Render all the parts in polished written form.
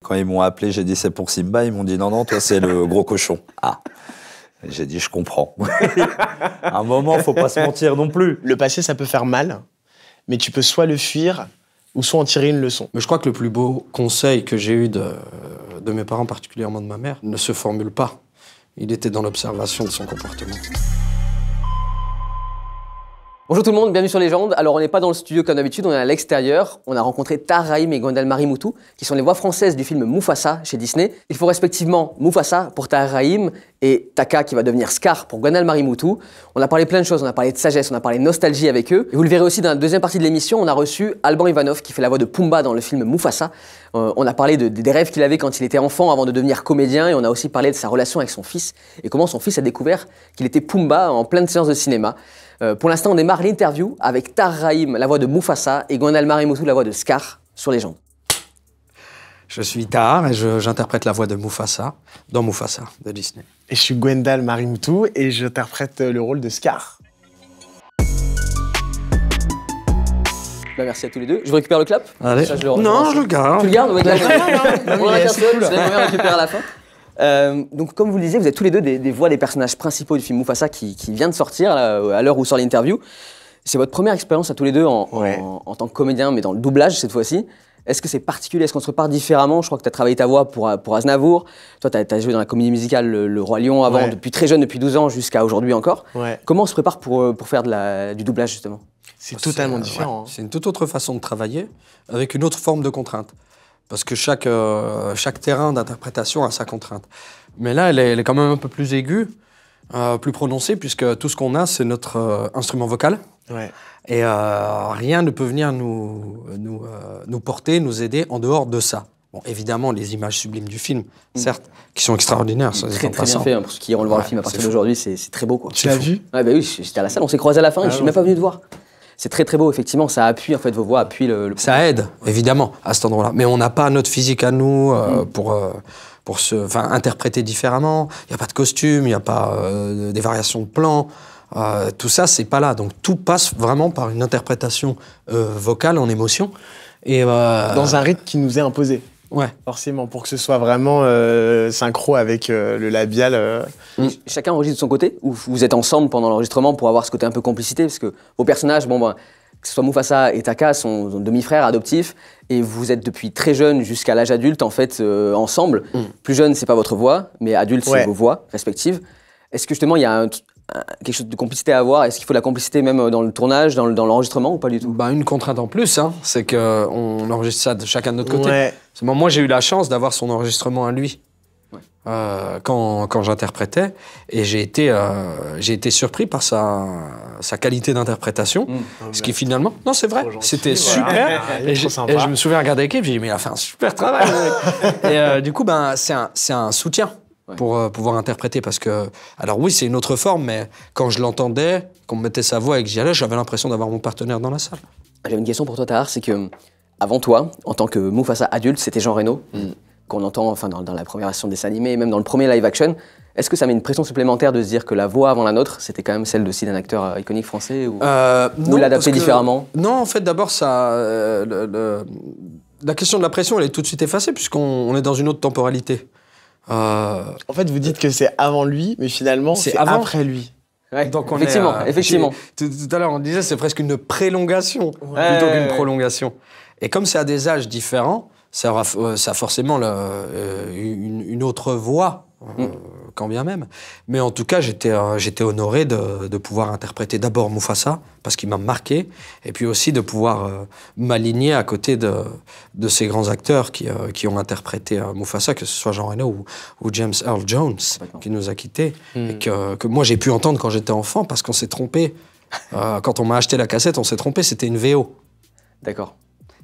Quand ils m'ont appelé, j'ai dit c'est pour Simba. Ils m'ont dit non, non, toi c'est le gros cochon. Ah. Et j'ai dit je comprends. À un moment, faut pas se mentir non plus. Le passé, ça peut faire mal, mais tu peux soit le fuir ou soit en tirer une leçon. Mais je crois que le plus beau conseil que j'ai eu de mes parents, particulièrement de ma mère, ne se formule pas. Il était dans l'observation de son comportement. Bonjour tout le monde, bienvenue sur Légende. Alors on n'est pas dans le studio comme d'habitude, on est à l'extérieur. On a rencontré Tahar Rahim et Gwendal Marimoutou, qui sont les voix françaises du film Mufasa chez Disney. Il faut respectivement Mufasa pour Tahar Rahim et Taka qui va devenir Scar pour Gwendal Marimoutou. On a parlé plein de choses, on a parlé de sagesse, on a parlé de nostalgie avec eux. Et vous le verrez aussi dans la deuxième partie de l'émission, on a reçu Alban Ivanov qui fait la voix de Pumba dans le film Mufasa. On a parlé des rêves qu'il avait quand il était enfant avant de devenir comédien et on a aussi parlé de sa relation avec son fils et comment son fils a découvert qu'il était Pumba en pleine séance de cinéma. Pour l'instant, on démarre l'interview avec Tahar Rahim, la voix de Mufasa, et Gwendal Marimoutou, la voix de Scar, sur Légende. Je suis Tahar et j'interprète la voix de Mufasa dans Mufasa de Disney. Et je suis Gwendal Marimoutou et j'interprète le rôle de Scar. Bah, merci à tous les deux. Je vous récupère le clap. Allez. Ça, je le garde. Tu le gardes? Ouais, Non, on mais a c'est seul, cool. je l'aimerais bien récupérer à la fin. Donc, comme vous le disiez, vous êtes tous les deux des voix des personnages principaux du film Mufasa qui vient de sortir là, à l'heure où sort l'interview. C'est votre première expérience à tous les deux en tant que comédien, mais dans le doublage cette fois-ci. Est-ce que c'est particulier? Est-ce qu'on se prépare différemment? Je crois que tu as travaillé ta voix pour Aznavour. Toi, tu as joué dans la comédie musicale Le Roi Lion avant, depuis très jeune, depuis 12 ans jusqu'à aujourd'hui encore. Comment on se prépare pour faire du doublage justement? C'est totalement différent. C'est une toute autre façon de travailler, avec une autre forme de contrainte. Parce que chaque terrain d'interprétation a sa contrainte. Mais là, elle est quand même un peu plus aiguë, plus prononcée, puisque tout ce qu'on a, c'est notre instrument vocal. Et rien ne peut venir nous porter, nous aider en dehors de ça. Bon, évidemment, les images sublimes du film, certes, qui sont extraordinaires. Très bien fait, hein, pour ceux qui iront le voir le film à partir d'aujourd'hui, c'est très beau, quoi. Tu l'as vu? Ouais, bah oui, j'étais à la salle, on s'est croisés à la fin et je suis même pas venu te voir. C'est très très beau, effectivement, ça appuie, en fait, vos voix appuient le... Ça aide, évidemment, à cet endroit-là. Mais on n'a pas notre physique à nous pour interpréter différemment. Il n'y a pas de costume, il n'y a pas des variations de plans. Tout ça, c'est pas là. Donc tout passe vraiment par une interprétation vocale en émotion. Et, dans un rythme qui nous est imposé. Ouais. Forcément, pour que ce soit vraiment synchro avec le labial. Chacun enregistre de son côté ou vous êtes ensemble pendant l'enregistrement pour avoir ce côté un peu complicité? Parce que vos personnages, que ce soit Mufasa et Taka, sont demi-frères adoptifs et vous êtes depuis très jeune jusqu'à l'âge adulte en fait ensemble. Plus jeune, c'est pas votre voix, mais adulte, c'est vos voix respectives. Est-ce que justement il y a quelque chose de complicité à avoir? Est-ce qu'il faut de la complicité même dans le tournage, dans l'enregistrement ou pas du tout? Une contrainte en plus, hein, c'est qu'on enregistre ça de chacun de notre côté. Moi, j'ai eu la chance d'avoir son enregistrement à lui quand j'interprétais et j'ai été surpris par sa qualité d'interprétation. Ce qui finalement... Non, c'est vrai, c'était super. Et je me souviens regarder l'équipe, j'ai dit, mais il a fait un super travail. Et du coup, c'est un soutien pour pouvoir interpréter parce que... Alors oui, c'est une autre forme, mais quand je l'entendais, qu'on me mettait sa voix et que j'y allais, j'avais l'impression d'avoir mon partenaire dans la salle. J'avais une question pour toi, Tahar, c'est que avant toi, en tant que Mufasa adulte, c'était Jean Reno, qu'on entend dans la première version de dessin animé, même dans le premier live action. Est-ce que ça met une pression supplémentaire de se dire que la voix avant la nôtre, c'était quand même celle aussi d'un acteur iconique français ou l'adapter différemment? Non, en fait, d'abord, la question de la pression, elle est tout de suite effacée puisqu'on est dans une autre temporalité. En fait, vous dites que c'est avant lui, mais finalement, c'est après lui. Ouais, donc effectivement. Tout à l'heure, on disait c'est presque une prélongation plutôt qu'une prolongation. Et comme c'est à des âges différents, ça a forcément une autre voix, quand bien même. Mais en tout cas, j'étais honoré de pouvoir interpréter d'abord Mufasa, parce qu'il m'a marqué, et puis aussi de pouvoir m'aligner à côté de ces grands acteurs qui ont interprété Mufasa, que ce soit Jean Reno ou James Earl Jones, qui nous a quittés, et que moi j'ai pu entendre quand j'étais enfant, parce qu'on s'est trompé. Quand on m'a acheté la cassette, on s'est trompé, c'était une VO. D'accord.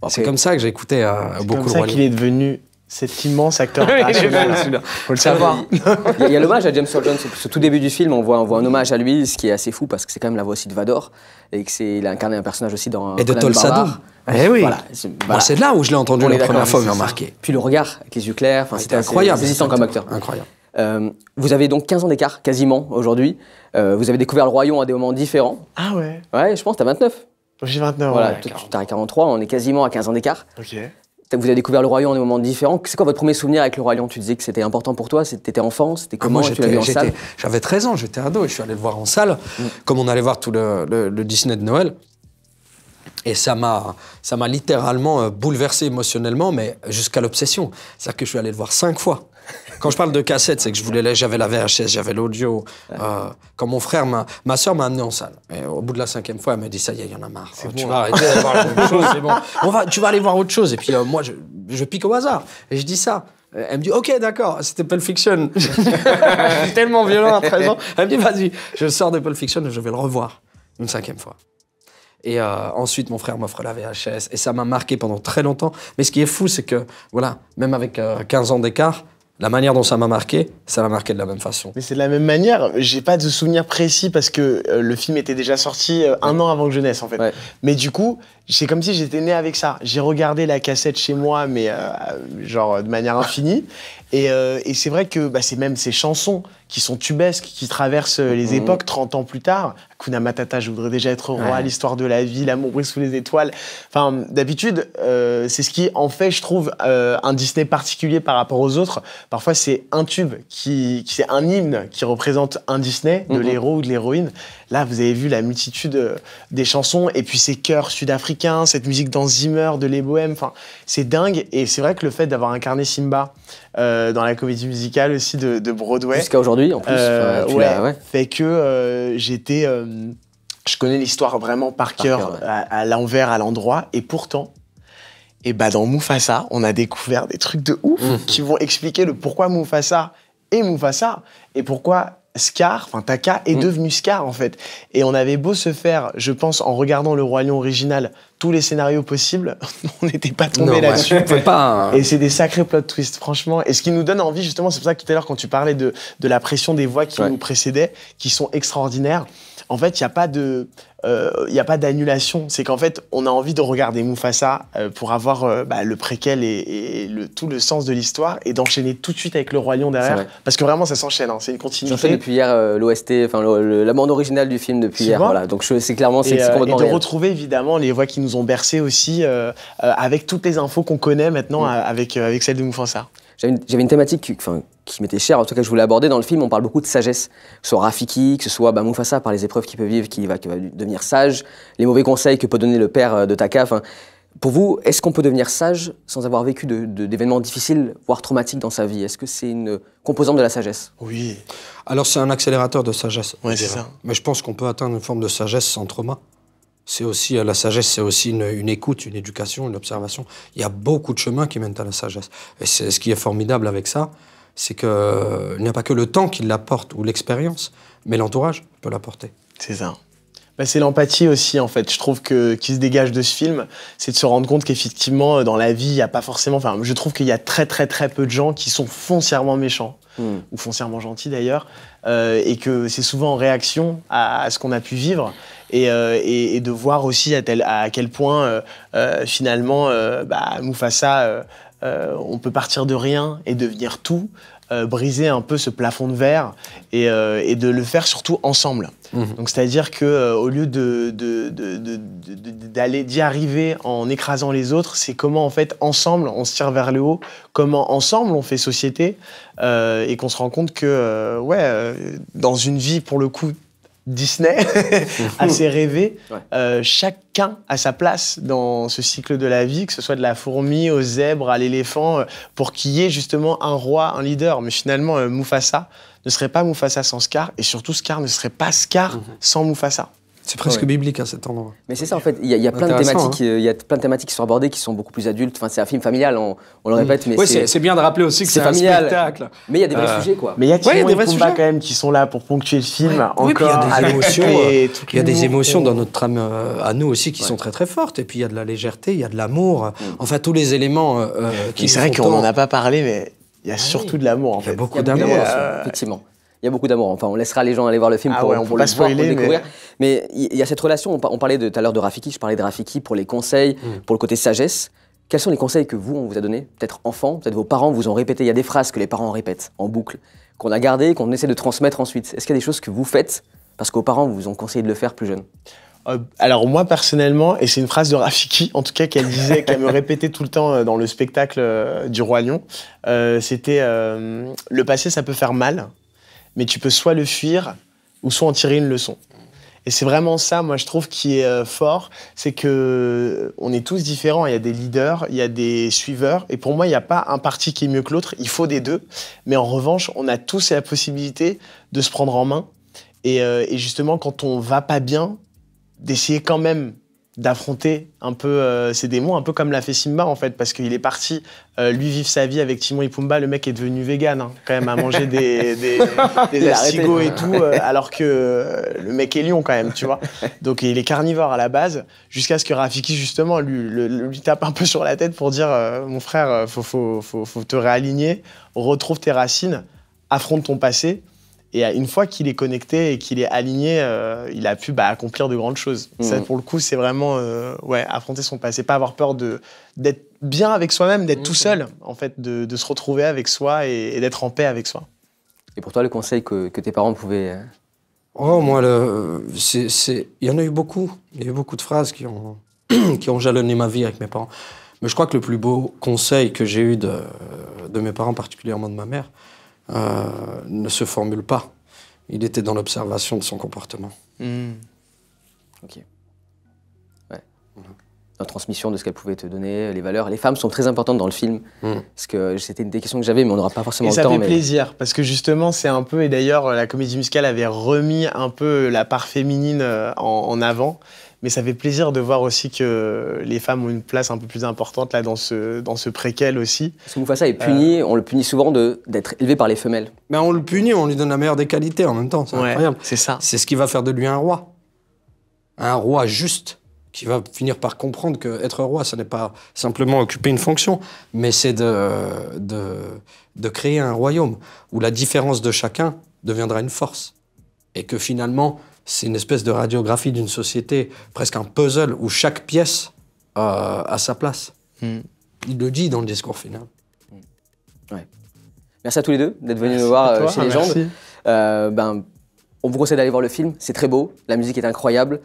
C'est comme ça que j'ai écouté beaucoup le Roi Lion. C'est comme ça qu'il est devenu cet immense acteur international. Faut le savoir. Il y a l'hommage à James Earl Jones. Au tout début du film, on voit un hommage à lui, ce qui est assez fou parce que c'est quand même la voix aussi de Vador et qu'il a incarné un personnage aussi dans. Et de Tolsadou. Eh oui. Voilà. C'est là où je l'ai entendu la première fois, il m'a marqué. Puis le regard avec les yeux clairs. C'était incroyable. Résistant comme acteur. Incroyable. Vous avez donc 15 ans d'écart quasiment aujourd'hui. Vous avez découvert le Roi Lion à des moments différents. Ah ouais. Ouais, je pense. T'as 29. J'ai 29. Voilà. T'as 43. On est quasiment à 15 ans d'écart. Ok. Vous avez découvert le Roi Lion à des moments différents. C'est quoi votre premier souvenir avec le Roi Lion? Tu disais que c'était important pour toi, t'étais enfant, c'était comment? Moi, tu l'as vu en salle? j'avais 13 ans, j'étais ado et je suis allé le voir en salle, comme on allait voir tout le Disney de Noël. Et ça m'a littéralement bouleversé émotionnellement, mais jusqu'à l'obsession. C'est-à-dire que je suis allé le voir 5 fois. Quand je parle de cassette, c'est que j'avais la VHS, j'avais l'audio. Quand mon frère, ma soeur m'a amené en salle. Et au bout de la 5e fois, elle m'a dit, ça y est, il y en a marre. Tu vas arrêter de voir la même chose, c'est bon. Tu vas aller voir autre chose. Et puis moi, je pique au hasard. Et je dis ça. Elle me dit, ok, d'accord, c'était Pulp Fiction. Je suis tellement violent à 13 ans. Elle me dit, vas-y, je sors de Pulp Fiction et je vais le revoir une 5e fois. Et ensuite, mon frère m'offre la VHS. Et ça m'a marqué pendant très longtemps. Mais ce qui est fou, c'est que, voilà, même avec 15 ans d'écart, la manière dont ça m'a marqué de la même façon. Mais c'est de la même manière. J'ai pas de souvenir précis parce que le film était déjà sorti un an avant que je naisse, en fait. Ouais. Mais du coup, c'est comme si j'étais né avec ça. J'ai regardé la cassette chez moi, mais genre de manière infinie. Et c'est vrai que c'est même ces chansons qui sont tubesques, qui traversent les époques 30 ans plus tard. Hakuna Matata, je voudrais déjà être roi, l'histoire de la vie, l'amour brille sous les étoiles. Enfin, d'habitude, c'est ce qui en fait, je trouve, un Disney particulier par rapport aux autres. Parfois, c'est un tube, c'est un hymne qui représente un Disney, de l'héros ou de l'héroïne. Là, vous avez vu la multitude des chansons, et puis ces chœurs sud-africains, cette musique dans Zimmer, de Les Bohèmes, enfin, c'est dingue. Et c'est vrai que le fait d'avoir incarné Simba dans la comédie musicale aussi de Broadway, jusqu'à aujourd'hui en plus, fait que j'étais, je connais l'histoire vraiment par cœur, à l'envers, à l'endroit, et pourtant, dans Mufasa, on a découvert des trucs de ouf qui vont expliquer le pourquoi Mufasa est Mufasa et pourquoi Scar, enfin Taka, est devenu Scar en fait. Et on avait beau se faire, je pense, en regardant le Roi Lion original, tous les scénarios possibles, on n'était pas tombé là-dessus. Et c'est des sacrés plot twists, franchement. Et ce qui nous donne envie, justement, c'est pour ça que tout à l'heure, quand tu parlais de la pression des voix qui nous précédaient, qui sont extraordinaires, en fait, il n'y a pas d'annulation. C'est qu'en fait, on a envie de regarder Mufasa pour avoir le préquel et tout le sens de l'histoire et d'enchaîner tout de suite avec le Roi Lion derrière. Parce que vraiment, ça s'enchaîne, hein, c'est une continuité. J'enchaîne depuis hier l'OST, enfin la bande originale du film depuis hier. Voilà. Donc c'est clairement complètement et de retrouver évidemment les voix qui nous ont bercés aussi avec toutes les infos qu'on connaît maintenant avec celle de Mufasa. J'avais une thématique qui m'était chère, en tout cas que je voulais aborder. Dans le film, on parle beaucoup de sagesse, que ce soit Rafiki, que ce soit Mufasa par les épreuves qu'il peut vivre, qui va devenir sage, les mauvais conseils que peut donner le père de Taka. Pour vous, est-ce qu'on peut devenir sage sans avoir vécu d'événements difficiles, voire traumatiques dans sa vie? Est-ce que c'est une composante de la sagesse? Oui. Alors c'est un accélérateur de sagesse. Oui, c'est ça. Mais je pense qu'on peut atteindre une forme de sagesse sans trauma. C'est aussi, la sagesse, c'est aussi une écoute, une éducation, une observation. Il y a beaucoup de chemins qui mènent à la sagesse. Et ce qui est formidable avec ça, c'est qu'il n'y a pas que le temps qui l'apporte ou l'expérience, mais l'entourage peut l'apporter. C'est ça. C'est l'empathie aussi, en fait. Je trouve qui se dégage de ce film, c'est de se rendre compte qu'effectivement, dans la vie, il n'y a pas forcément... Enfin, je trouve qu'il y a très, très, très peu de gens qui sont foncièrement méchants, ou foncièrement gentils d'ailleurs, et que c'est souvent en réaction à ce qu'on a pu vivre. Et de voir aussi à quel point, finalement, Mufasa, on peut partir de rien et devenir tout, briser un peu ce plafond de verre et de le faire surtout ensemble. Donc c'est-à-dire que au lieu d'y arriver en écrasant les autres, c'est comment en fait ensemble on se tire vers le haut, comment ensemble on fait société et qu'on se rend compte que dans une vie pour le coup Disney assez rêvé, chacun a sa place dans ce cycle de la vie, que ce soit de la fourmi au zèbre à l'éléphant, pour qu'il y ait justement un roi, un leader. Mais finalement, Mufasa ne serait pas Mufasa sans Scar, et surtout Scar ne serait pas Scar sans Mufasa. C'est presque biblique à cet endroit. Mais c'est ça en fait, il y a plein de thématiques, il y a plein de thématiques qui sont abordées qui sont beaucoup plus adultes. Enfin, c'est un film familial, on le répète, mais c'est bien de rappeler aussi que c'est un spectacle. Mais il y a des vrais sujets quoi. Mais il y a des vrais combats quand même qui sont là pour ponctuer le film. Encore, il y a des émotions. Il y a des émotions dans notre trame à nous aussi qui sont très très fortes. Et puis il y a de la légèreté, il y a de l'amour. Enfin tous les éléments qui. C'est vrai qu'on n'en a pas parlé, mais il y a surtout de l'amour en fait. Il y a beaucoup d'amour. Effectivement. Il y a beaucoup d'amour. Enfin, on laissera les gens aller voir le film pour le voir, pour le découvrir. Mais il y a cette relation, on parlait tout à l'heure de Rafiki, je parlais de Rafiki pour les conseils, pour le côté sagesse. Quels sont les conseils que on vous a donnés? Peut-être enfant, peut-être vos parents vous ont répété. Il y a des phrases que les parents répètent en boucle, qu'on a gardées, qu'on essaie de transmettre ensuite. Est-ce qu'il y a des choses que vous faites parce que vos parents vous ont conseillé de le faire plus jeune? Alors moi personnellement, et c'est une phrase de Rafiki, en tout cas qu'elle me répétait tout le temps dans le spectacle du Roi Lion, c'était le passé ça peut faire mal, mais tu peux soit le fuir ou soit en tirer une leçon. Et c'est vraiment ça, moi je trouve, qui est fort, c'est que on est tous différents. Il y a des leaders, il y a des suiveurs, et pour moi il n'y a pas un parti qui est mieux que l'autre. Il faut des deux, mais en revanche, on a tous la possibilité de se prendre en main. Et justement, quand on va pas bien, d'essayer quand même d'affronter un peu ces démons, un peu comme l'a fait Simba en fait, parce qu'il est parti, lui, vivre sa vie avec Timon et Pumba. Le mec est devenu vegan, hein, quand même, à manger des astigots et tout, alors que le mec est lion quand même, tu vois. Donc il est carnivore à la base, jusqu'à ce que Rafiki, justement, lui tape un peu sur la tête pour dire mon frère, faut te réaligner, retrouve tes racines, affronte ton passé. Et une fois qu'il est connecté et qu'il est aligné, il a pu accomplir de grandes choses. Ça, pour le coup, c'est vraiment affronter son passé, pas avoir peur d'être bien avec soi-même, d'être tout seul, en fait, de se retrouver avec soi et d'être en paix avec soi. Et pour toi, le conseil que tes parents pouvaient... Oh, moi, il y en a eu beaucoup. Il y a eu beaucoup de phrases qui ont jalonné ma vie avec mes parents. Mais je crois que le plus beau conseil que j'ai eu de mes parents, particulièrement de ma mère, ne se formule pas. Il était dans l'observation de son comportement. Ok. Ouais. La transmission de ce qu'elle pouvait te donner, les valeurs. Les femmes sont très importantes dans le film. Parce que c'était une des questions que j'avais, mais on n'aura pas forcément le temps. Et ça fait plaisir, parce que justement, c'est un peu... Et d'ailleurs, la comédie musicale avait remis un peu la part féminine en avant. Mais ça fait plaisir de voir aussi que les femmes ont une place un peu plus importante là, dans ce préquel aussi. Parce que Mufasa est puni, on le punit souvent d'être élevé par les femelles. Mais on le punit, on lui donne la meilleure des qualités en même temps, c'est incroyable. C'est ça. C'est ce qui va faire de lui un roi. Un roi juste, qui va finir par comprendre qu'être roi, ce n'est pas simplement occuper une fonction, mais c'est de créer un royaume où la différence de chacun deviendra une force. Et que finalement... c'est une espèce de radiographie d'une société, presque un puzzle où chaque pièce a sa place. Il le dit dans le discours final. Ouais. Merci à tous les deux d'être venus nous voir chez Légende. On vous conseille d'aller voir le film, c'est très beau, la musique est incroyable.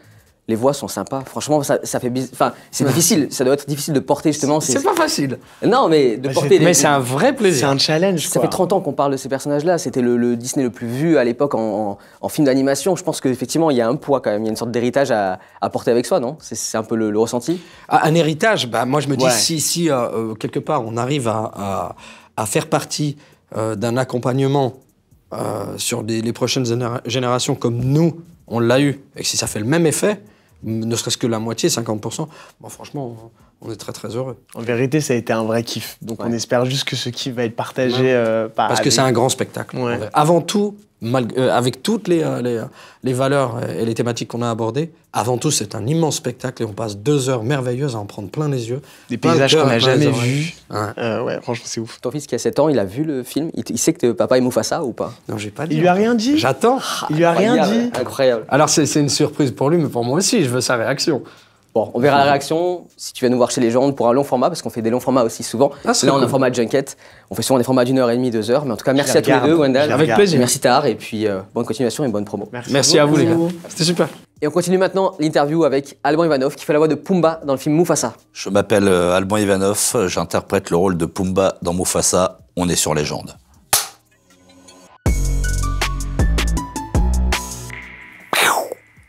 Les voix sont sympas. Franchement, ça fait enfin, c'est difficile. Ça doit être difficile de porter justement. C'est pas facile. Non, mais de porter. Mais c'est un vrai plaisir. C'est un challenge. Ça fait 30 ans qu'on parle de ces personnages-là. C'était le Disney le plus vu à l'époque en film d'animation. Je pense qu'effectivement, il y a un poids quand même. Il y a une sorte d'héritage à porter avec soi, non? C'est un peu le ressenti. Un héritage. Moi, je me dis si quelque part on arrive à faire partie d'un accompagnement sur les prochaines générations comme nous on l'a eu, et que si ça fait le même effet, ne serait-ce que la moitié, 50%, franchement, on est très très heureux. En vérité, ça a été un vrai kiff. Donc on espère juste que ce kiff va être partagé Parce que c'est un grand spectacle. Avant tout, avec toutes les valeurs et les thématiques qu'on a abordées, avant tout, c'est un immense spectacle et on passe 2 heures merveilleuses à en prendre plein les yeux. Des paysages qu'on n'a jamais vus. Franchement, c'est ouf. Ton fils qui a 7 ans, il a vu le film. Il sait que papa est Mufasa ou pas? Non, j'ai pas dit. Il lui a rien dit? J'attends. Il lui a rien dit? Incroyable. Alors, c'est une surprise pour lui, mais pour moi aussi, je veux sa réaction. Bon, on verra la réaction si tu viens nous voir chez Légende pour un long format, parce qu'on fait des longs formats aussi souvent. Là, on a un format junket. On fait souvent des formats d'1h30, 2 heures. Mais en tout cas, merci à tous les deux, Wendell. Avec plaisir. Merci Tahar, et puis bonne continuation et bonne promo. Merci à vous, les gars. C'était super. Et on continue maintenant l'interview avec Alban Ivanov, qui fait la voix de Pumba dans le film Mufasa. Je m'appelle Alban Ivanov, j'interprète le rôle de Pumba dans Mufasa. On est sur Légende.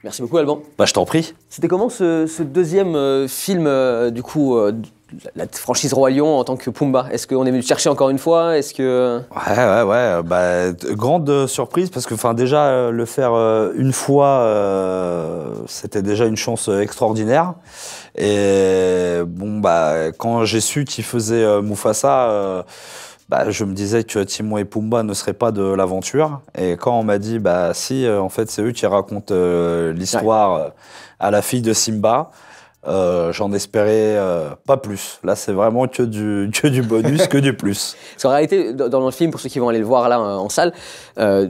Merci beaucoup, Alban. Je t'en prie. C'était comment ce deuxième film, du coup, la franchise Roi Lion en tant que Pumba? Est-ce qu'on est venu te chercher encore une fois? Est-ce que... Ouais. Grande surprise parce que déjà, le faire une fois, c'était déjà une chance extraordinaire. Et quand j'ai su qu'il faisait Mufasa... je me disais que Timon et Pumba ne seraient pas de l'aventure. Et quand on m'a dit, si, en fait, c'est eux qui racontent l'histoire à la fille de Simba, j'en espérais pas plus. Là, c'est vraiment que du bonus, que du plus. Parce qu'en réalité, dans le film, pour ceux qui vont aller le voir là en salle,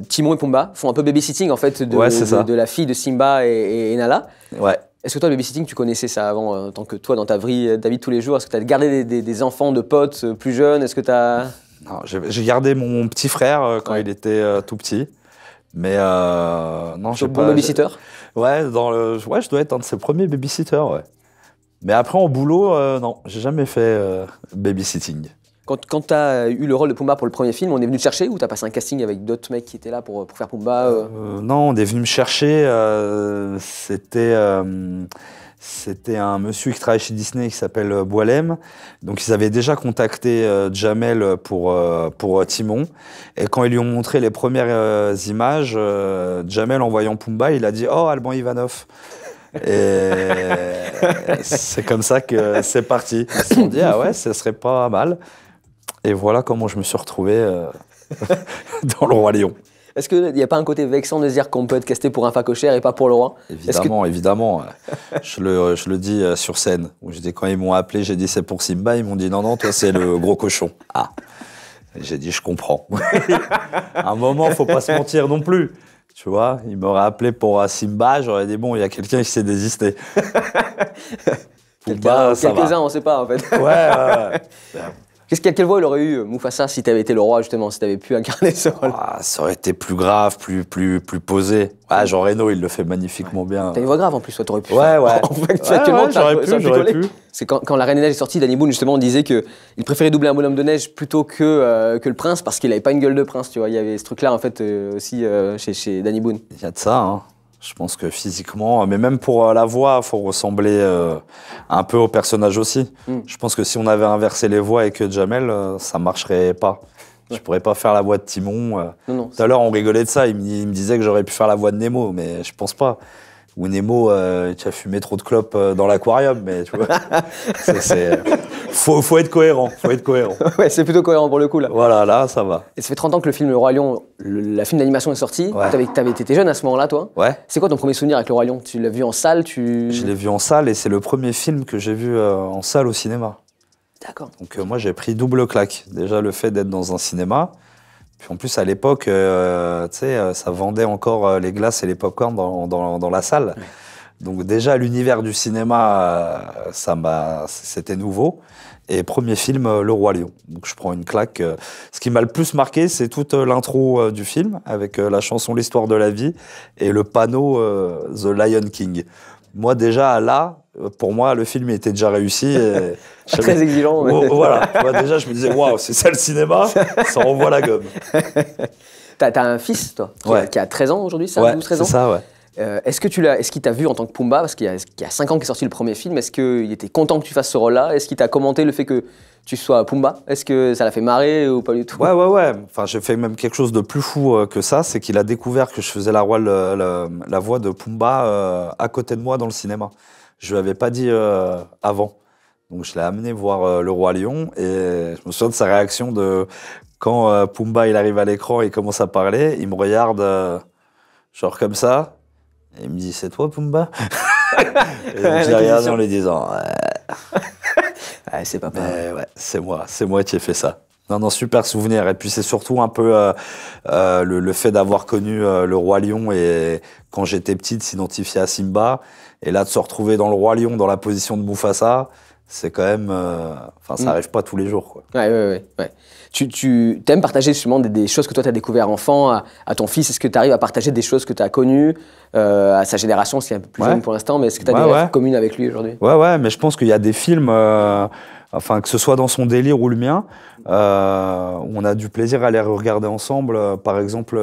Timon et Pumba font un peu babysitting, en fait, de la fille de Simba et Nala. Ouais. Est-ce que toi, le babysitting, tu connaissais ça avant, en tant que toi, dans ta vie de tous les jours? Est-ce que tu as gardé des enfants de potes plus jeunes? Est-ce que tu as... Non, j'ai gardé mon petit frère quand il était tout petit. Mais non, j'ai bon pas... babysitter? Ouais, ouais, je dois être un de ses premiers babysitters, ouais. Mais après, en boulot, non, j'ai jamais fait babysitting. Quand tu as eu le rôle de Pumba pour le premier film, on est venu te chercher ou tu as passé un casting avec d'autres mecs qui étaient là pour faire Pumba Non, on est venu me chercher. C'était un monsieur qui travaille chez Disney qui s'appelle Boilem. Donc, ils avaient déjà contacté Jamel pour Timon. Et quand ils lui ont montré les premières images, Jamel, en voyant Pumba, il a dit « Oh, Alban Ivanov !» Et c'est comme ça que c'est parti. Ils se sont dit « Ah ouais, ça serait pas mal !» Et voilà comment je me suis retrouvé dans Le Roi Lion. Est-ce qu'il n'y a pas un côté vexant de se dire qu'on peut être casté pour un facochère et pas pour le roi? Évidemment, évidemment. Je le dis sur scène. Où je dis, quand ils m'ont appelé, j'ai dit c'est pour Simba. Ils m'ont dit non, toi c'est le gros cochon. Ah. Et j'ai dit je comprends. À un moment, faut pas se mentir non plus. Tu vois, ils m'auraient appelé pour Simba, j'aurais dit bon, il y a quelqu'un qui s'est désisté. Quelques-uns, on ne sait pas en fait. Ouais. Quelle voix il aurait eu, Mufasa, si tu avais été le roi, justement, si tu avais pu incarner ce rôle? Ça aurait été plus grave, plus posé. Jean Reno, il le fait magnifiquement bien. T'as une voix grave en plus, toi, t'aurais pu. Ouais. En fait, actuellement, j'aurais pu. C'est quand La Reine des Neiges est sortie, Danny Boone, justement, disait qu'il préférait doubler un bonhomme de neige plutôt que le prince, parce qu'il avait pas une gueule de prince, tu vois. Il y avait ce truc-là, en fait, aussi chez Danny Boone. Il y a de ça, hein. Je pense que physiquement, mais même pour la voix, il faut ressembler un peu au personnage aussi. Je pense que si on avait inversé les voix avec Jamel, ça marcherait pas. Je pourrais pas faire la voix de Timon. Non, tout à l'heure, on rigolait de ça. Il me disait que j'aurais pu faire la voix de Nemo, mais je pense pas. Ou Nemo, tu as fumé trop de clopes dans l'aquarium, mais tu vois. Faut être cohérent. Ouais, c'est plutôt cohérent pour le coup là. Voilà, là, ça va. Et ça fait 30 ans que le film Le Roi Lion, la film d'animation est sorti. Ouais. T'étais jeune à ce moment-là, toi. Ouais. C'est quoi ton premier souvenir avec Le Roi Lion? Tu l'as vu en salle? Je l'ai vu en salle et c'est le premier film que j'ai vu en salle au cinéma. D'accord. Donc moi, j'ai pris double claque. Déjà, le fait d'être dans un cinéma. Puis en plus, à l'époque, tu sais, ça vendait encore les glaces et les pop-corn dans la salle. Ouais. Donc déjà, l'univers du cinéma, c'était nouveau. Et premier film, Le Roi Lion. Donc je prends une claque. Ce qui m'a le plus marqué, c'est toute l'intro du film, avec la chanson L'Histoire de la vie et le panneau The Lion King. Moi déjà, là, pour moi, le film était déjà réussi. Et très exigeant. Ouais. Voilà. Déjà, je me disais, waouh, c'est ça le cinéma, ça renvoie la gomme. T'as un fils, toi, qui a 13 ans aujourd'hui, ça, 12-13 ans? C'est ça, ouais. Est-ce qu'il t'a vu en tant que Pumba, parce qu'il y a 5 ans qu'est sorti le premier film, est-ce qu'il était content que tu fasses ce rôle-là? Est-ce qu'il t'a commenté le fait que tu sois Pumba? Est-ce que ça l'a fait marrer ou pas du tout? Ouais. Enfin, j'ai fait même quelque chose de plus fou que ça, c'est qu'il a découvert que je faisais la voix de Pumba à côté de moi dans le cinéma. Je lui avais pas dit avant. Donc je l'ai amené voir Le Roi Lion et je me souviens de sa réaction de quand Pumba il arrive à l'écran et il commence à parler, il me regarde genre comme ça. Et il me dit, c'est toi, Pumba? Et donc, je l'ai regardé en lui disant, ouais, c'est papa. Ouais, c'est moi qui ai fait ça. Non, super souvenir. Et puis c'est surtout un peu le fait d'avoir connu Le Roi Lion et quand j'étais petite, s'identifier à Simba. Et là, de se retrouver dans Le Roi Lion, dans la position de Mufasa, c'est quand même... ça n'arrive pas tous les jours, quoi. Ouais. Tu aimes partager justement des choses que toi tu as découvert enfant à ton fils? Est-ce que tu arrives à partager des choses que tu as connues à sa génération, qui est un peu plus jeune pour l'instant, mais est-ce que tu as des rêves communes avec lui aujourd'hui? Ouais, mais je pense qu'il y a des films, que ce soit dans son délire ou le mien, où on a du plaisir à les regarder ensemble. Par exemple,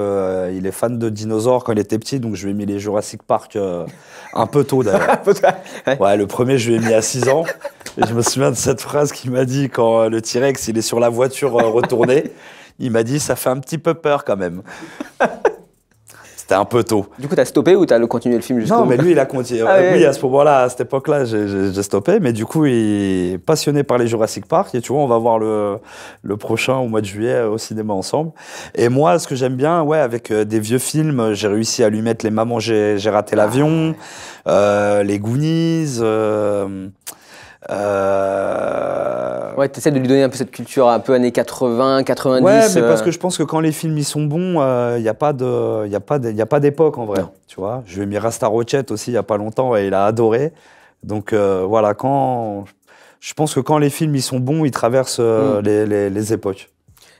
il est fan de dinosaures quand il était petit, donc je lui ai mis les Jurassic Park un peu tôt d'ailleurs. Ouais, le premier, je lui ai mis à 6 ans. Et je me souviens de cette phrase qu'il m'a dit quand le T-Rex il est sur la voiture retournée. Il m'a dit, ça fait un petit peu peur quand même. C'était un peu tôt. Du coup, t'as stoppé ou t'as continué le film jusqu'au bout? Non, mais lui, il a continué. Oui, à ce moment-là, à cette époque-là, j'ai stoppé. Mais du coup, il est passionné par les Jurassic Park. Et tu vois, on va voir le prochain au mois de juillet au cinéma ensemble. Et moi, ce que j'aime bien, avec des vieux films, j'ai réussi à lui mettre Les Mamans, j'ai raté l'avion, Les Goonies... Ouais, t'essaies de lui donner un peu cette culture un peu années 80, 90. Ouais, mais parce que je pense que quand les films ils sont bons, il y a pas d'époque en vrai. Non. Tu vois, je lui ai mis Rasta Rocket aussi il y a pas longtemps et il a adoré. Donc voilà, je pense que quand les films ils sont bons, ils traversent les époques.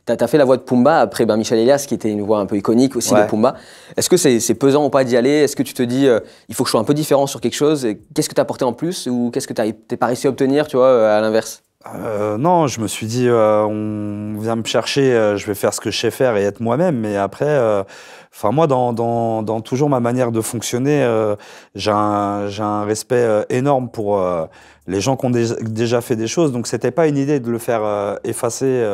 T'as fait la voix de Pumba après Michel Elias, qui était une voix un peu iconique aussi de Pumba. Est-ce que c'est pesant ou pas d'y aller? Est-ce que tu te dis, il faut que je sois un peu différent sur quelque chose? Qu'est-ce que t'as apporté en plus? Ou qu'est-ce que t'es pas réussi à obtenir, tu vois, à l'inverse? Non, je me suis dit, on vient me chercher, je vais faire ce que je sais faire et être moi-même. Mais après, moi, dans toujours ma manière de fonctionner, j'ai un respect énorme pour les gens qui ont déjà fait des choses. Donc, c'était pas une idée de le faire effacer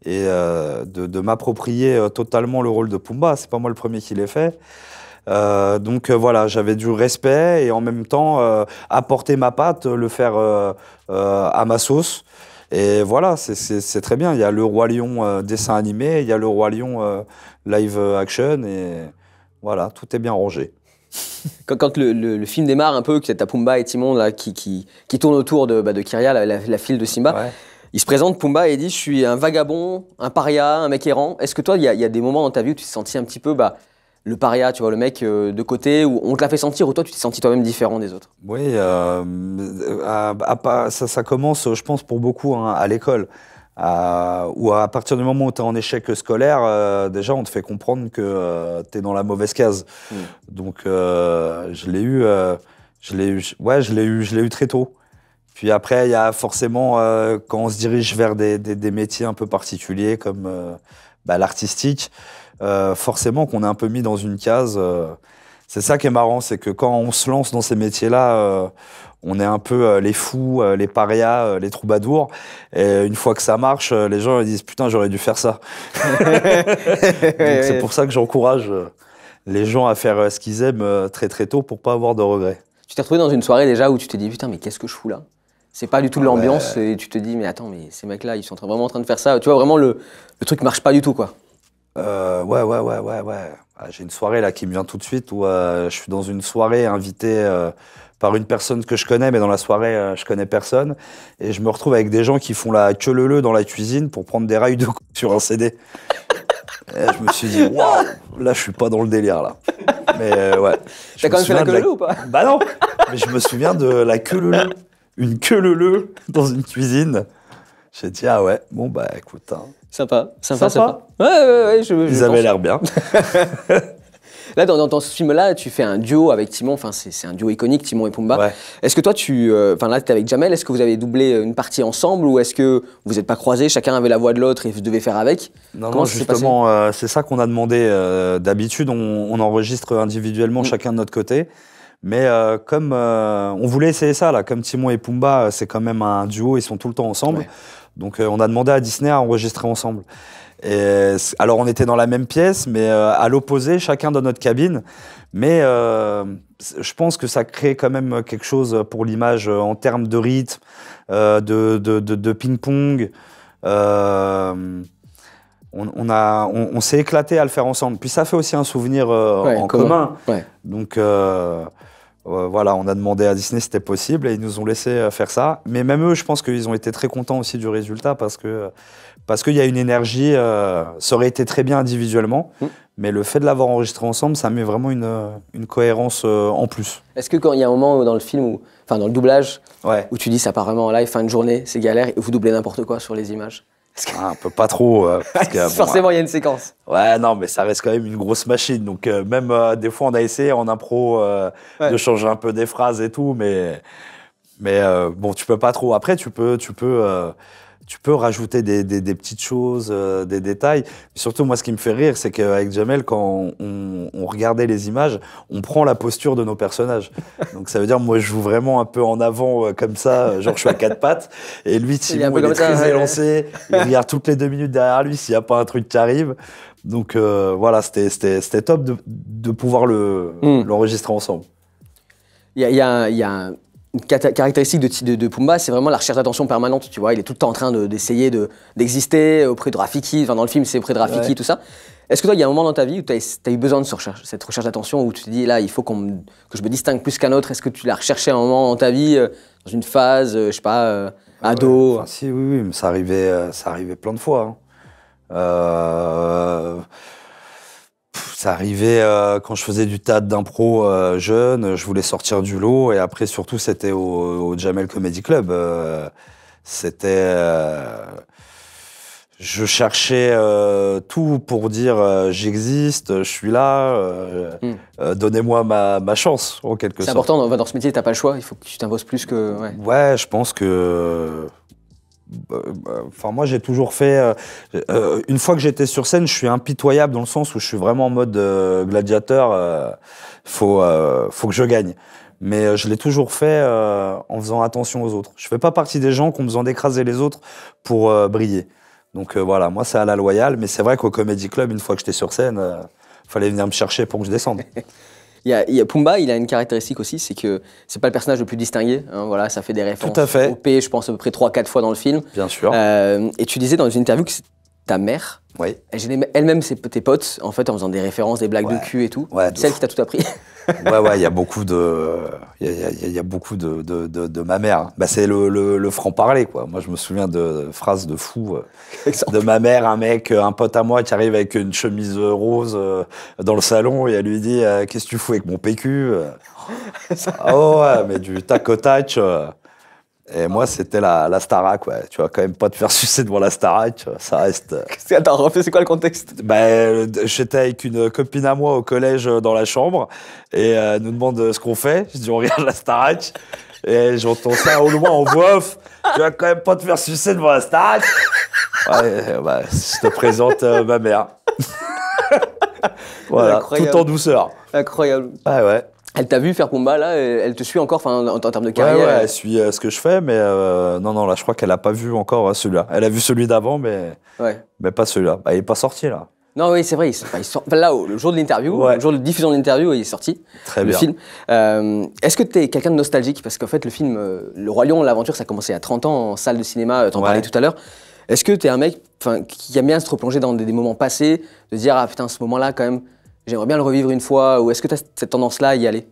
et de m'approprier totalement le rôle de Pumba. C'est pas moi le premier qui l'ai fait. Donc voilà, j'avais du respect et en même temps apporter ma patte, le faire à ma sauce. Et voilà, c'est très bien. Il y a le Roi Lion dessin animé, il y a le Roi Lion live action et voilà, tout est bien rangé. Quand le film démarre un peu, que t'as Pumba et Timon là, qui tournent autour de Kyria, la fille de Simba, il se présente, Pumba, et il dit « Je suis un vagabond, un paria, un mec errant ». Est-ce que toi, il y a des moments dans ta vie où tu t'es senti un petit peu le paria, tu vois, le mec de côté, où on te l'a fait sentir, ou toi, tu t'es senti toi-même différent des autres? Oui, ça commence, je pense, pour beaucoup à l'école. Où à partir du moment où tu es en échec scolaire, déjà, on te fait comprendre que tu es dans la mauvaise case. Donc, je l'ai eu très tôt. Puis après, il y a forcément, quand on se dirige vers des métiers un peu particuliers comme l'artistique, forcément qu'on est un peu mis dans une case. C'est ça qui est marrant, c'est que quand on se lance dans ces métiers-là, on est un peu les fous, les parias, les troubadours. Et une fois que ça marche, les gens ils disent « Putain, j'aurais dû faire ça ». Donc c'est pour ça que j'encourage les gens à faire ce qu'ils aiment très très tôt pour pas avoir de regrets. Tu t'es retrouvé dans une soirée déjà où tu t'es dit « Putain, mais qu'est-ce que je fous là ?» C'est pas du tout de l'ambiance et tu te dis « Mais attends, mais ces mecs-là, ils sont vraiment en train de faire ça ». Tu vois, vraiment, le truc marche pas du tout, quoi. Ouais. J'ai une soirée là qui me vient tout de suite où je suis dans une soirée invité par une personne que je connais, mais dans la soirée, je connais personne. Et je me retrouve avec des gens qui font la queue leu dans la cuisine pour prendre des rails de sur un CD. Et je me suis dit, waouh, là, je suis pas dans le délire, là. Mais ouais. T'as quand même fait la queue leu ou pas? Bah non, mais je me souviens de la queue leu. Une queue leu dans une cuisine. J'ai dit, ah ouais, bon, bah écoute. Hein. Sympa. Ouais, ils avaient l'air bien. Là, dans ce film-là, tu fais un duo avec Timon. Enfin, c'est un duo iconique, Timon et Pumba. Ouais. Est-ce que toi, là, t'es avec Jamel. Est-ce que vous avez doublé une partie ensemble ou est-ce que vous n'êtes pas croisés? Chacun avait la voix de l'autre et vous devez faire avec? Non, justement, c'est ça qu'on a demandé. D'habitude, on enregistre individuellement chacun de notre côté. Mais comme on voulait essayer ça, là, comme Timon et Pumba, c'est quand même un duo, ils sont tout le temps ensemble. Ouais. Donc on a demandé à Disney à enregistrer ensemble. Et, alors on était dans la même pièce, mais à l'opposé, chacun dans notre cabine. Mais je pense que ça crée quand même quelque chose pour l'image en termes de rythme, de ping-pong. On s'est éclaté à le faire ensemble. Puis ça fait aussi un souvenir en commun. Ouais. Donc voilà, on a demandé à Disney si c'était possible et ils nous ont laissé faire ça. Mais même eux, je pense qu'ils ont été très contents aussi du résultat parce qu'il y a une énergie. Ça aurait été très bien individuellement, mais le fait de l'avoir enregistré ensemble, ça met vraiment une cohérence en plus. Est-ce que quand il y a un moment dans le film, dans le doublage, où tu dis ça part vraiment en live, fin de journée, c'est galère, et vous doublez n'importe quoi sur les images? Un peu pas trop. Parce que, forcément, il y a une séquence. Ouais, non, mais ça reste quand même une grosse machine. Donc, même des fois, on a essayé en impro de changer un peu des phrases et tout. Mais bon, tu peux pas trop. Après, tu peux rajouter des petites choses, des détails. Mais surtout, moi, ce qui me fait rire, c'est qu'avec Jamel, quand on regardait les images, on prend la posture de nos personnages. Donc, ça veut dire, moi, je joue vraiment un peu en avant, comme ça, genre je suis à quatre pattes. Et lui, Timon, il est très élancé. Il regarde toutes les 2 minutes derrière lui s'il n'y a pas un truc qui arrive. Donc, voilà, c'était top de pouvoir l'enregistrer ensemble. Il y a une caractéristique de Pumba, c'est vraiment la recherche d'attention permanente, tu vois. Il est tout le temps en train d'essayer d'exister auprès de Rafiki. Enfin, dans le film, c'est auprès de Rafiki, tout ça. Est-ce que toi, il y a un moment dans ta vie où tu as eu besoin de cette recherche d'attention, où tu te dis, là, il faut que je me distingue plus qu'un autre? Est-ce que tu l'as recherché à un moment dans ta vie, dans une phase, je sais pas, ado? Enfin, si, oui, mais ça arrivait plein de fois. Hein. Ça arrivait quand je faisais du théâtre d'impro jeune, je voulais sortir du lot et après surtout c'était au Jamel Comedy Club. je cherchais tout pour dire j'existe, je suis là, donnez-moi ma chance, en quelque sorte. C'est important, dans ce métier, t'as pas le choix, il faut que tu t'imposes plus que... Ouais, je pense que... Enfin, moi, j'ai toujours fait... une fois que j'étais sur scène, je suis impitoyable dans le sens où je suis vraiment en mode gladiateur. Faut que je gagne. Mais je l'ai toujours fait en faisant attention aux autres. Je fais pas partie des gens qui ont besoin d'écraser les autres pour briller. Donc voilà, moi, c'est à la loyale. Mais c'est vrai qu'au Comedy Club, une fois que j'étais sur scène, fallait venir me chercher pour que je descende. Pumba, il a une caractéristique aussi, c'est que c'est pas le personnage le plus distingué. Hein, voilà, ça fait des références au P, je pense à peu près 3-4 fois dans le film. Bien sûr. Et tu disais dans une interview que ta mère, oui. Elle gênait elle-même tes potes, en fait, en faisant des références, des blagues de cul et tout. Ouais, celle qui t'a tout appris. Ouais, il y a beaucoup de, il y a beaucoup de ma mère. Bah, c'est le franc-parler, quoi. Moi, je me souviens de phrases de fou de ma mère, un pote à moi qui arrive avec une chemise rose dans le salon et elle lui dit qu'est-ce que tu fous avec mon PQ Oh ouais, mais du tac au tac. Et moi, c'était la Starac, ouais. Tu vas quand même pas te faire sucer devant la Starac, ça reste... Attends, refais, c'est quoi le contexte? Bah, j'étais avec une copine à moi au collège dans la chambre, et elle nous demande ce qu'on fait. Je dis, on regarde la Starac, et j'entends ça au loin en voix off. Tu vas quand même pas te faire sucer devant la Starac. Ouais, bah, je te présente ma mère. Voilà, tout en douceur. Incroyable. Ouais. Elle t'a vu faire Pumba, là, elle te suit encore en termes de carrière? Ouais, elle suit ce que je fais, mais non, là, je crois qu'elle a pas vu encore celui-là. Elle a vu celui d'avant, mais pas celui-là. Bah, il est pas sorti, là. Non, oui, c'est vrai, il sort, là, le jour de l'interview, le jour de diffusion de l'interview, il est sorti, le film. Est-ce que t'es quelqu'un de nostalgique? Parce qu'en fait, le film Le Roi Lion, l'aventure, ça a commencé à 30 ans en salle de cinéma, t'en parlais tout à l'heure. Est-ce que t'es un mec qui aime bien se replonger dans des moments passés, de dire, ah putain, ce moment-là, quand même, j'aimerais bien le revivre une fois, ou est-ce que tu as cette tendance-là à y aller?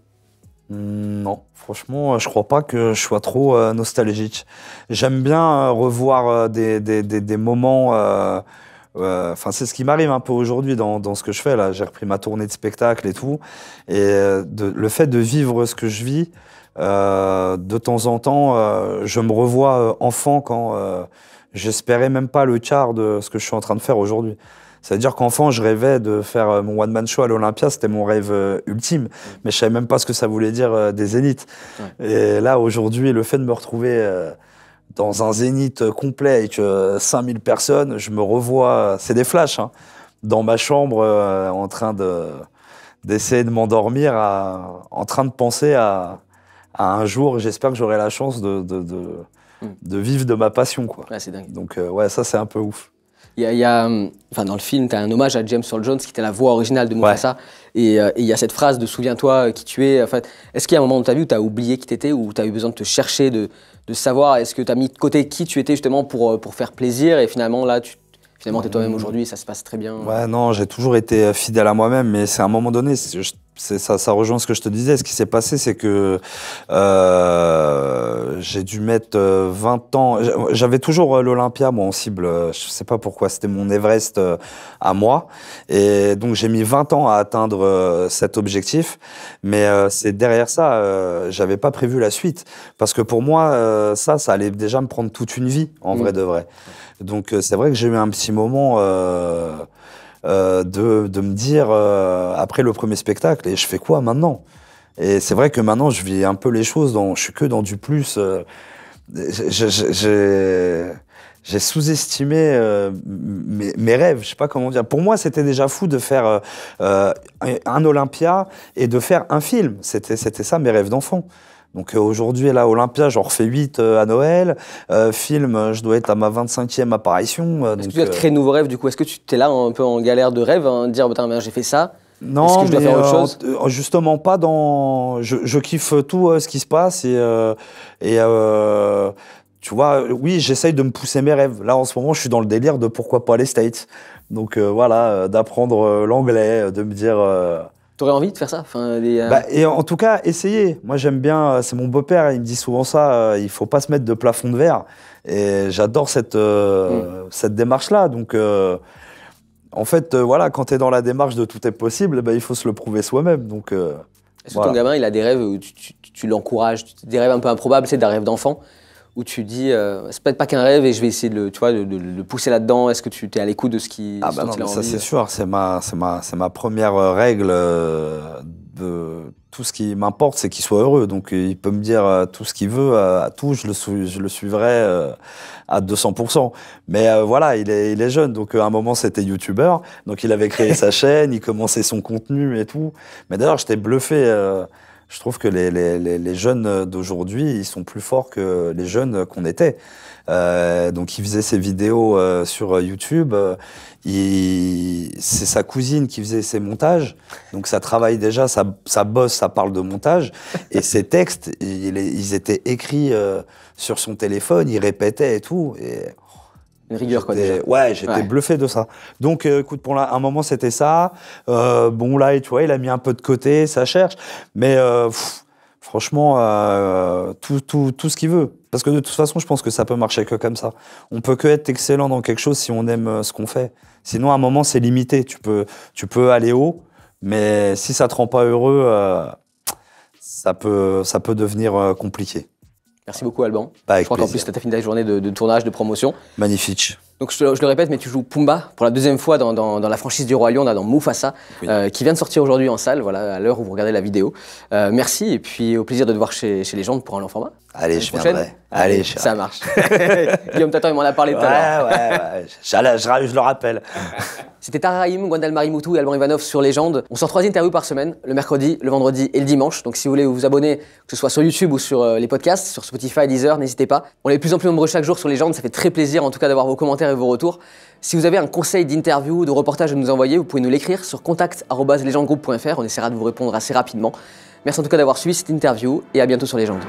Non, franchement, je crois pas que je sois trop nostalgique. J'aime bien revoir des moments... Enfin, c'est ce qui m'arrive un peu aujourd'hui dans ce que je fais, là. J'ai repris ma tournée de spectacle et tout. Et le fait de vivre ce que je vis, de temps en temps, je me revois enfant quand j'espérais même pas le quart de ce que je suis en train de faire aujourd'hui. C'est-à-dire qu'enfant, je rêvais de faire mon one-man show à l'Olympia, c'était mon rêve ultime, mais je savais même pas ce que ça voulait dire des zéniths. Et là, aujourd'hui, le fait de me retrouver dans un zénith complet avec 5000 personnes, je me revois, c'est des flashs, hein, dans ma chambre, en train d'essayer de m'endormir, en train de penser à un jour, j'espère que j'aurai la chance de vivre de ma passion, quoi. Ouais, c'est dingue. Donc, ouais, ça, c'est un peu ouf. Dans le film, tu as un hommage à James Earl Jones, qui était la voix originale de Mufasa. Et il y a cette phrase de « Souviens-toi qui tu es ». En fait, est-ce qu'il y a un moment de ta vie où tu as oublié qui tu étais, où tu as eu besoin de te chercher, de savoir, est-ce que tu as mis de côté qui tu étais justement pour faire plaisir, et finalement, là, t'es toi-même aujourd'hui, ça se passe très bien? Ouais, non, j'ai toujours été fidèle à moi-même, mais c'est à un moment donné, ça rejoint ce que je te disais. Ce qui s'est passé, c'est que j'ai dû mettre 20 ans. J'avais toujours l'Olympia, moi, en cible. Je sais pas pourquoi, c'était mon Everest à moi. Et donc, j'ai mis 20 ans à atteindre cet objectif. Mais c'est derrière ça, j'avais pas prévu la suite. Parce que pour moi, ça allait déjà me prendre toute une vie, en vrai de vrai. Donc, c'est vrai que j'ai eu un petit moment... de me dire après le premier spectacle, et je fais quoi maintenant? Et c'est vrai que maintenant je vis un peu les choses, je suis que dans du plus. J'ai sous-estimé mes rêves, je sais pas comment dire. Pour moi, c'était déjà fou de faire un Olympia et de faire un film. C'était ça mes rêves d'enfant. Donc aujourd'hui, là, Olympia, j'en refais 8 à Noël. Film, je dois être à ma 25e apparition. Est-ce que tu dois te créer de nouveaux rêves, du coup? Est-ce que tu t'es là un peu en galère de rêve, hein, de dire, j'ai fait ça? Non, est-ce que je dois faire autre chose? Justement pas dans... Je kiffe tout ce qui se passe et tu vois, oui, j'essaye de me pousser mes rêves. Là, en ce moment, je suis dans le délire de pourquoi pas les States. Donc voilà, d'apprendre l'anglais, de me dire... T'aurais envie de faire ça? Et en tout cas, essayer. Moi, j'aime bien, c'est mon beau-père, il me dit souvent ça, il faut pas se mettre de plafond de verre. Et j'adore cette démarche-là. Donc, en fait, voilà, quand tu es dans la démarche de tout est possible, il faut se le prouver soi-même. Donc, est-ce que ton gamin, il a des rêves où tu l'encourages, des rêves un peu improbables, c'est des rêves d'enfant, où tu dis c'est peut-être pas qu'un rêve et je vais essayer de le pousser là-dedans. Est-ce que tu es à l'écoute de ce qui Ah bah non, mais ça c'est sûr, c'est ma première règle de tout ce qui m'importe, c'est qu'il soit heureux. Donc il peut me dire tout ce qu'il veut, à tout, je le suivrai à 200%. Mais voilà, il est jeune, donc à un moment c'était youtubeur, donc il avait créé sa chaîne, il commençait son contenu et tout. Mais d'ailleurs j'étais bluffé. Je trouve que les jeunes d'aujourd'hui, ils sont plus forts que les jeunes qu'on était. Donc il faisait ses vidéos sur YouTube. C'est sa cousine qui faisait ses montages. Donc ça travaille déjà, ça bosse, ça parle de montage. Et ses textes, ils étaient écrits sur son téléphone, il répétait et tout. Et une rigueur, quoi, déjà. Ouais, j'étais bluffé de ça. Donc, écoute, pour un moment, c'était ça. Bon, là, tu vois, il a mis un peu de côté, ça cherche. Mais franchement, tout ce qu'il veut. Parce que de toute façon, je pense que ça peut marcher que comme ça. On peut que être excellent dans quelque chose si on aime ce qu'on fait. Sinon, à un moment, c'est limité. Tu peux aller haut, mais si ça te rend pas heureux, ça peut devenir compliqué. Merci beaucoup, Alban. Bah, je crois qu'en plus, tu as fini ta journée de tournage, de promotion. Magnifique. Donc, je le répète, mais tu joues Pumba pour la deuxième fois dans la franchise du Roi Lion, dans Mufasa, qui vient de sortir aujourd'hui en salle, voilà, à l'heure où vous regardez la vidéo. Merci, et puis au plaisir de te voir chez les gens pour un long format. Allez, je viendrai. Allez, ça marche. Guillaume Tattan, il m'en a parlé tout à l'heure. Ouais. Je le rappelle. C'était Tara Rahim, Gwendal Marimoutou et Alban Ivanov sur Légende. On sort 3 interviews par semaine, le mercredi, le vendredi et le dimanche. Donc si vous voulez vous abonner, que ce soit sur YouTube ou sur les podcasts, sur Spotify, Deezer, n'hésitez pas. On est de plus en plus nombreux chaque jour sur Légende, ça fait très plaisir en tout cas d'avoir vos commentaires et vos retours. Si vous avez un conseil d'interview, de reportage à nous envoyer, vous pouvez nous l'écrire sur contact@legendegroup.fr. On essaiera de vous répondre assez rapidement. Merci en tout cas d'avoir suivi cette interview et à bientôt sur Légende.